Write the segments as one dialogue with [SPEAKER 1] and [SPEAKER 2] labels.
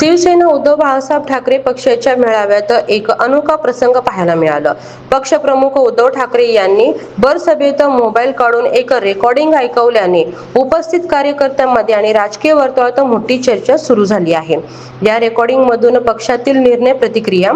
[SPEAKER 1] शिवसेना उद्धव बाळासाहेब ठाकरे पक्षाच्या मेळाव्यात एक अनोखा प्रसंग पाहायला मिळाला। पक्षप्रमुख उद्धव ठाकरे यांनी भर सभेत मोबाईल काढून एक रेकॉर्डिंग ऐकवल्याने उपस्थित कार्यकर्त्यांमध्ये आणि राजकीय वर्तुळात मोठी चर्चा सुरू झाली आहे। या रेकॉर्डिंग मधून पक्षातील निर्णय, प्रतिक्रिया,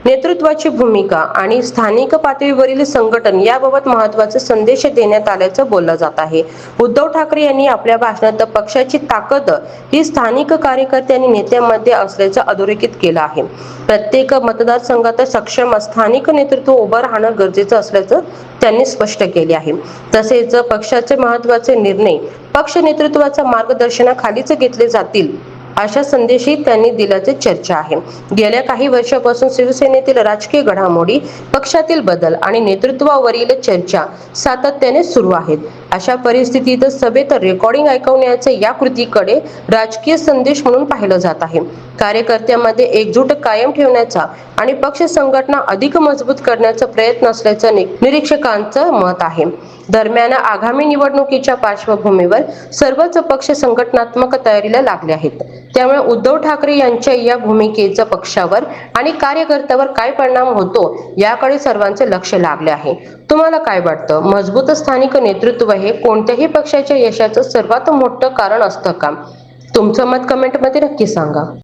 [SPEAKER 1] नेतृत्वाची भूमिका आणि स्थानिक पातळीवरील संघटन याबाबत महत्त्वाचे संदेश देण्यात आल्याचं बोललं जात आहे। उद्धव ठाकरे यांनी आपल्या भाषणात पक्षाची ताकद ही स्थानिक कार्यकर्ते आणि नेत्यांमध्ये असल्याचं अधोरेखित केलं आहे। प्रत्येक मतदारसंघात सक्षम स्थानिक नेतृत्व उभं राहणं गरजेचं असल्याचं त्यांनी स्पष्ट केले आहे। तसेच पक्षाचे महत्त्वाचे निर्णय पक्ष नेतृत्वाच्या मार्गदर्शनाखालीच घेतले जातील अशा संदेशही त्यांनी दिल्याची चर्चा आहे। गेल्या काही वर्षांपासून शिवसेनेतील राजकीय घडामोडी, पक्षातील बदल आणि नेतृत्वावरील चर्चा सातत्याने सुरू आहेत। अशा परिस्थितीत सभेत रेकॉर्डिंग ऐकवण्याचे या कृतीकडे राजकीय संदेश म्हणून पाहिलं जात आहे। कार्यकर्त्यांमध्ये एकजूट कायम ठेवण्याचा आणि पक्ष संघटना अधिक मजबूत करण्याचा प्रयत्न असल्याचं निरीक्षकांचं मत आहे। दरम्यान आगामी निवडणुकीच्या पार्श्वभूमीवर सर्वच पक्ष संघटनात्मक तयारीला लागले आहेत। त्यामुळे उद्धव ठाकरे यांच्या या भूमिकेचा पक्षावर आणि कार्यकर्त्यावर काय परिणाम होतो याकडे सर्वांचे लक्ष लागले आहे। तुम्हाला काय वाटतं? मजबूत स्थानिक नेतृत्व हे कोणत्याही पक्षाच्या यशाचं सर्वात मोठं कारण असतं का? तुमचं मत कमेंटमध्ये नक्की सांगा।